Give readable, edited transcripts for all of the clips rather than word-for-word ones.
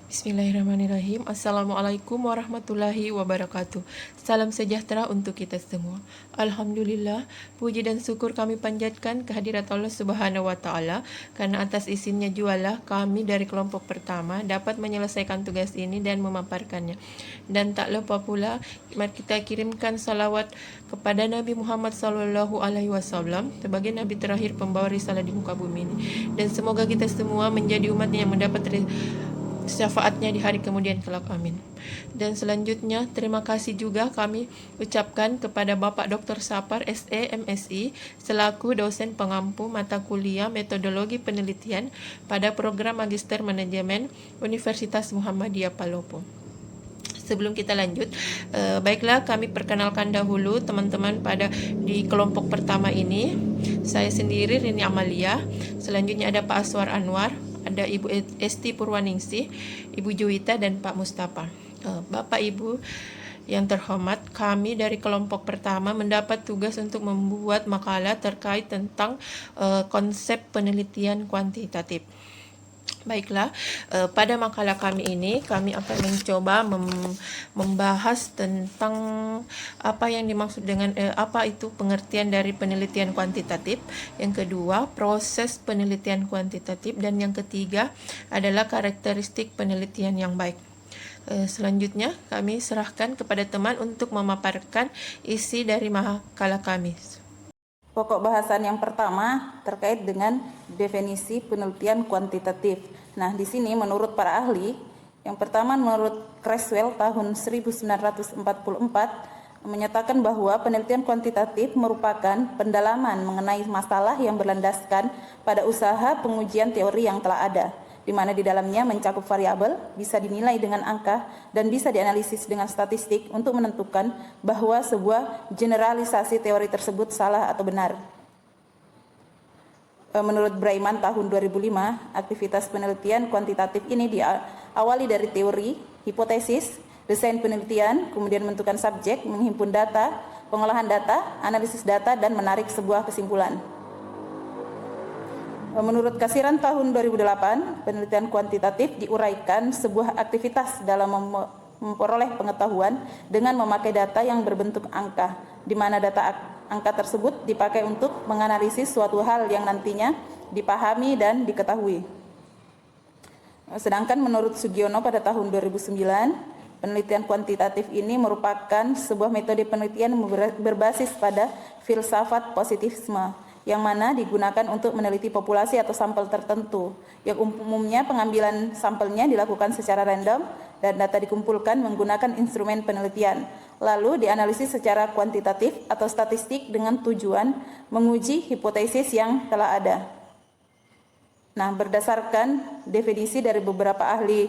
Bismillahirrahmanirrahim. Assalamualaikum warahmatullahi wabarakatuh. Salam sejahtera untuk kita semua. Alhamdulillah, puji dan syukur kami panjatkan kehadirat Allah Subhanahu wa taala karena atas izinnya jualah kami dari kelompok pertama dapat menyelesaikan tugas ini dan memaparkannya. Dan tak lupa pula mari kita kirimkan salawat kepada Nabi Muhammad sallallahu alaihi wasallam sebagai nabi terakhir pembawa risalah di muka bumi ini. Dan semoga kita semua menjadi umatnya yang mendapat syafaatnya di hari kemudian kelak, amin. Dan selanjutnya terima kasih juga kami ucapkan kepada Bapak Dr. Sapar SE MSI selaku dosen pengampu mata kuliah metodologi penelitian pada program Magister Manajemen Universitas Muhammadiyah Palopo. Sebelum kita lanjut, baiklah kami perkenalkan dahulu teman-teman pada di kelompok pertama ini. Saya sendiri Rini Amalia, selanjutnya ada Pak Aswar Anwar, ada Ibu Esti Purwaningsih, Ibu Juwita, dan Pak Mustafa. Bapak Ibu yang terhormat, kami dari kelompok pertama mendapat tugas untuk membuat makalah terkait tentang konsep penelitian kuantitatif. Baiklah, pada makalah kami ini kami akan mencoba membahas tentang apa yang dimaksud dengan apa itu pengertian dari penelitian kuantitatif, yang kedua proses penelitian kuantitatif, dan yang ketiga adalah karakteristik penelitian yang baik. Selanjutnya kami serahkan kepada teman untuk memaparkan isi dari makalah kami. Pokok bahasan yang pertama terkait dengan definisi penelitian kuantitatif. Nah, di sini menurut para ahli, yang pertama menurut Creswell tahun 1944 menyatakan bahwa penelitian kuantitatif merupakan pendalaman mengenai masalah yang berlandaskan pada usaha pengujian teori yang telah ada, di mana di dalamnya mencakup variabel, bisa dinilai dengan angka, dan bisa dianalisis dengan statistik untuk menentukan bahwa sebuah generalisasi teori tersebut salah atau benar. Menurut Braiman tahun 2005, aktivitas penelitian kuantitatif ini diawali dari teori, hipotesis, desain penelitian, kemudian menentukan subjek, menghimpun data, pengolahan data, analisis data, dan menarik sebuah kesimpulan. Menurut Kasiran tahun 2008, penelitian kuantitatif diuraikan sebuah aktivitas dalam memperoleh pengetahuan dengan memakai data yang berbentuk angka, di mana data angka tersebut dipakai untuk menganalisis suatu hal yang nantinya dipahami dan diketahui. Sedangkan menurut Sugiono pada tahun 2009, penelitian kuantitatif ini merupakan sebuah metode penelitian berbasis pada filsafat positivisme, yang mana digunakan untuk meneliti populasi atau sampel tertentu, yang umumnya pengambilan sampelnya dilakukan secara random dan data dikumpulkan menggunakan instrumen penelitian, lalu dianalisis secara kuantitatif atau statistik dengan tujuan menguji hipotesis yang telah ada. Nah, berdasarkan definisi dari beberapa ahli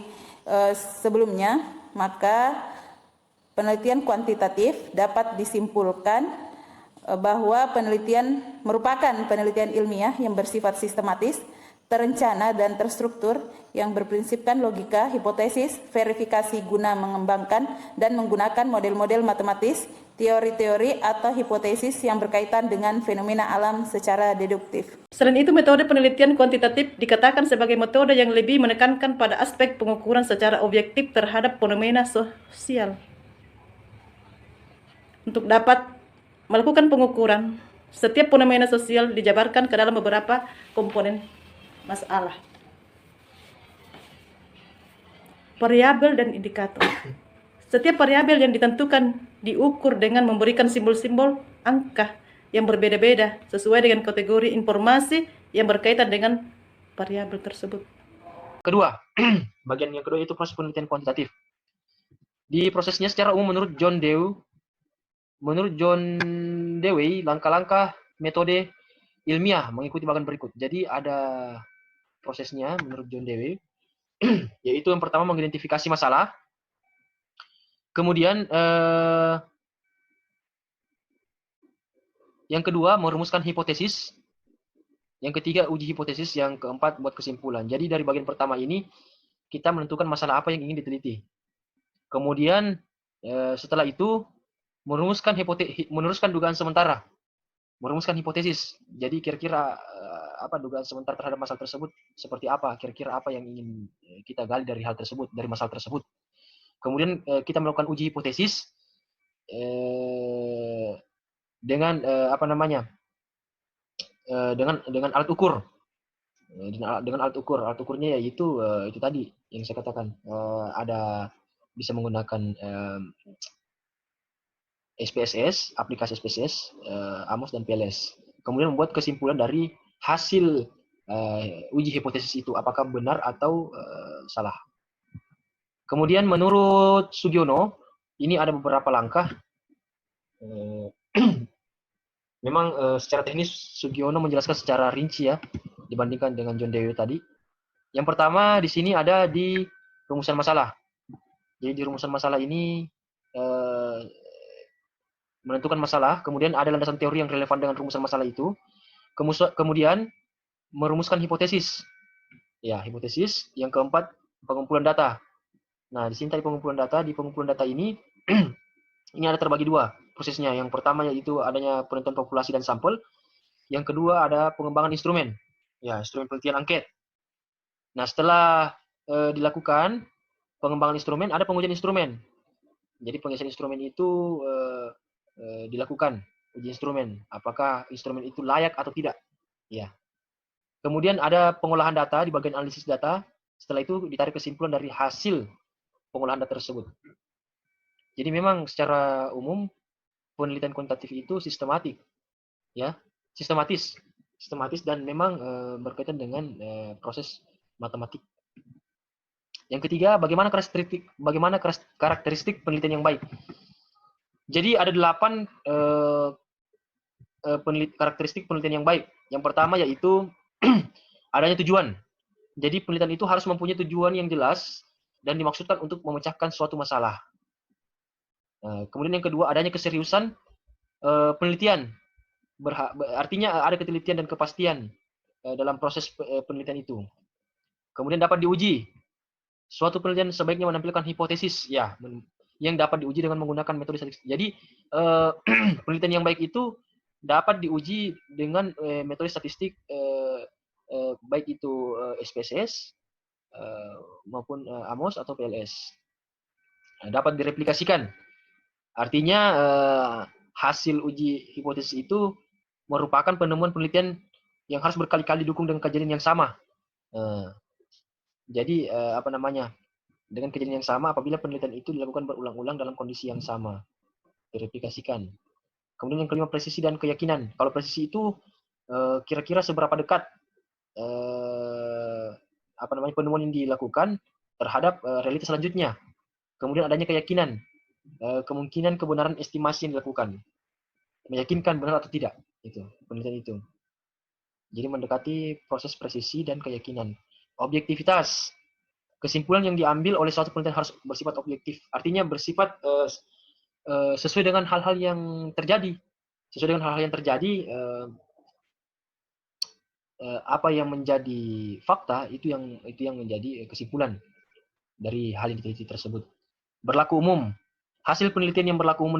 sebelumnya, maka penelitian kuantitatif dapat disimpulkan bahwa penelitian merupakan penelitian ilmiah yang bersifat sistematis, terencana, dan terstruktur yang berprinsipkan logika, hipotesis, verifikasi guna mengembangkan dan menggunakan model-model matematis, teori-teori atau hipotesis yang berkaitan dengan fenomena alam secara deduktif. Selain itu, metode penelitian kuantitatif dikatakan sebagai metode yang lebih menekankan pada aspek pengukuran secara objektif terhadap fenomena sosial. Untuk dapat melakukan pengukuran, setiap fenomena sosial dijabarkan ke dalam beberapa komponen masalah, variabel dan indikator. Setiap variabel yang ditentukan diukur dengan memberikan simbol-simbol angka yang berbeda-beda sesuai dengan kategori informasi yang berkaitan dengan variabel tersebut. Kedua, bagian yang kedua itu proses penelitian kuantitatif. Di prosesnya secara umum menurut John Dewey, langkah-langkah metode ilmiah mengikuti bagian berikut. Jadi ada prosesnya menurut John Dewey, yaitu yang pertama mengidentifikasi masalah, kemudian yang kedua merumuskan hipotesis, yang ketiga uji hipotesis, yang keempat buat kesimpulan. Jadi dari bagian pertama ini kita menentukan masalah apa yang ingin diteliti. Kemudian setelah itu merumuskan dugaan sementara. merumuskan hipotesis. Jadi kira-kira apa dugaan sementara terhadap masalah tersebut seperti apa? Kira-kira apa yang ingin kita gali dari hal tersebut, dari masalah tersebut. Kemudian kita melakukan uji hipotesis dengan apa namanya? Dengan alat ukur. Dengan alat ukur. Alat ukurnya yaitu itu tadi yang saya katakan ada bisa menggunakan SPSS, aplikasi SPSS, AMOS dan PLS. Kemudian membuat kesimpulan dari hasil uji hipotesis itu apakah benar atau salah. Kemudian menurut Sugiono, ini ada beberapa langkah. Memang secara teknis Sugiono menjelaskan secara rinci ya dibandingkan dengan John Dewey tadi. Yang pertama di sini ada di rumusan masalah. Jadi di rumusan masalah ini menentukan masalah, kemudian ada landasan teori yang relevan dengan rumusan masalah itu, kemudian merumuskan hipotesis. Ya, hipotesis. Yang keempat, pengumpulan data. Nah, di sini tadi pengumpulan data. Di pengumpulan data ini, ini ada terbagi dua prosesnya. Yang pertama yaitu adanya penentuan populasi dan sampel. Yang kedua ada pengembangan instrumen. Ya, instrumen penelitian angket. Nah, setelah dilakukan pengembangan instrumen, ada pengujian instrumen. Jadi pengujian instrumen itu dilakukan uji instrumen, apakah instrumen itu layak atau tidak. Ya. Kemudian ada pengolahan data di bagian analisis data. Setelah itu ditarik kesimpulan dari hasil pengolahan data tersebut. Jadi memang secara umum penelitian kuantitatif itu sistematik, ya, sistematis dan memang berkaitan dengan proses matematik. Yang ketiga, bagaimana karakteristik penelitian yang baik. Jadi ada 8 karakteristik penelitian yang baik. Yang pertama yaitu adanya tujuan. Jadi penelitian itu harus mempunyai tujuan yang jelas dan dimaksudkan untuk memecahkan suatu masalah. Kemudian yang kedua, adanya keseriusan penelitian. Artinya ada ketelitian dan kepastian dalam proses penelitian itu. Kemudian dapat diuji. Suatu penelitian sebaiknya menampilkan hipotesis, ya, yang dapat diuji dengan menggunakan metode statistik. Jadi penelitian yang baik itu dapat diuji dengan metode statistik, baik itu SPSS maupun AMOS atau PLS. Dapat direplikasikan. Artinya hasil uji hipotesis itu merupakan penemuan penelitian yang harus berkali-kali didukung dengan kejadian yang sama. Jadi apa namanya? Dengan kejadian yang sama apabila penelitian itu dilakukan berulang-ulang dalam kondisi yang sama. Direplikasikan. Kemudian yang kelima, presisi dan keyakinan. Kalau presisi itu kira-kira seberapa dekat apa namanya penemuan yang dilakukan terhadap realitas selanjutnya. Kemudian adanya keyakinan, kemungkinan kebenaran estimasi yang dilakukan, meyakinkan benar atau tidak, itu penelitian itu. Jadi mendekati proses presisi dan keyakinan. Objektivitas, kesimpulan yang diambil oleh suatu penelitian harus bersifat objektif, artinya bersifat sesuai dengan hal-hal yang terjadi, apa yang menjadi fakta itu yang menjadi kesimpulan dari hal yang diteliti tersebut. Berlaku umum, hasil penelitian yang berlaku umum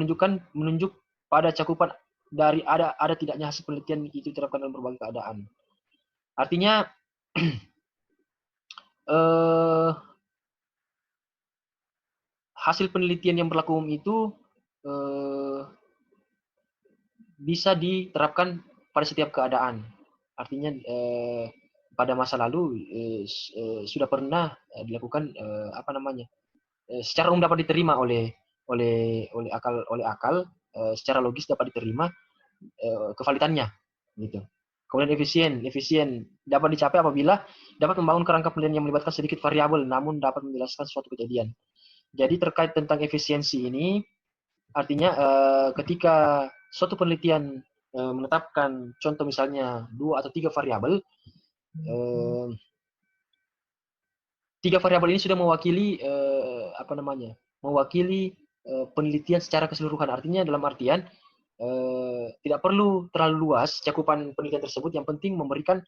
menunjuk pada cakupan dari ada tidaknya hasil penelitian itu diterapkan dalam berbagai keadaan. Artinya hasil penelitian yang berlaku umum itu bisa diterapkan pada setiap keadaan. Artinya pada masa lalu sudah pernah dilakukan apa namanya? Secara umum dapat diterima oleh akal, secara logis dapat diterima kevalidannya, gitu. Kemudian efisien dapat dicapai apabila dapat membangun kerangka penelitian yang melibatkan sedikit variabel namun dapat menjelaskan suatu kejadian. Jadi terkait tentang efisiensi ini, artinya ketika suatu penelitian menetapkan contoh misalnya 2 atau 3 variabel, 3 variabel ini sudah mewakili apa namanya? Mewakili penelitian secara keseluruhan. Artinya dalam artian tidak perlu terlalu luas cakupan penelitian tersebut, yang penting memberikan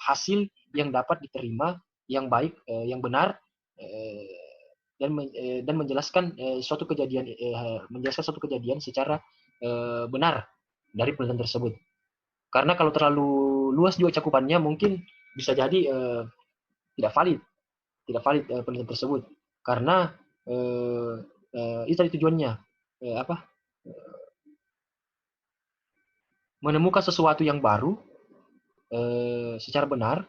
hasil yang dapat diterima, yang baik, yang benar, dan menjelaskan suatu kejadian secara benar. dari penelitian tersebut. Karena kalau terlalu luas juga cakupannya mungkin bisa jadi tidak valid penelitian tersebut. Karena itu tadi tujuannya menemukan sesuatu yang baru secara benar,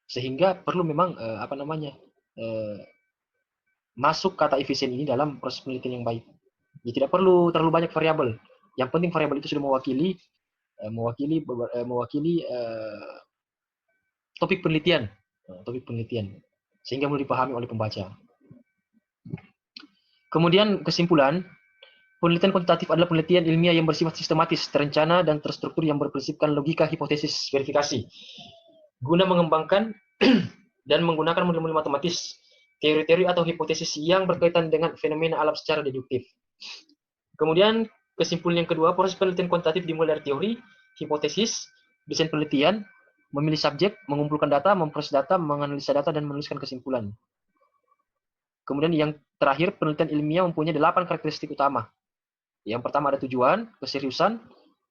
sehingga perlu memang masuk kata efisien ini dalam proses penelitian yang baik. Jadi tidak perlu terlalu banyak variabel. Yang penting variabel itu sudah mewakili topik penelitian, sehingga mudah dipahami oleh pembaca. Kemudian kesimpulan, penelitian kuantitatif adalah penelitian ilmiah yang bersifat sistematis, terencana, dan terstruktur yang berprinsipkan logika, hipotesis, verifikasi, guna mengembangkan dan menggunakan model-model matematis, teori-teori atau hipotesis yang berkaitan dengan fenomena alam secara deduktif. Kemudian kesimpulan yang kedua, proses penelitian kuantitatif dimulai dari teori, hipotesis, desain penelitian, memilih subjek, mengumpulkan data, memproses data, menganalisa data, dan menuliskan kesimpulan. Kemudian yang terakhir, penelitian ilmiah mempunyai 8 karakteristik utama. Yang pertama ada tujuan, keseriusan,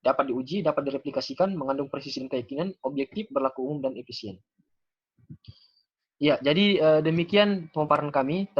dapat diuji, dapat direplikasikan, mengandung presisi dan keyakinan, objektif, berlaku umum, dan efisien. Ya, jadi demikian pemaparan kami.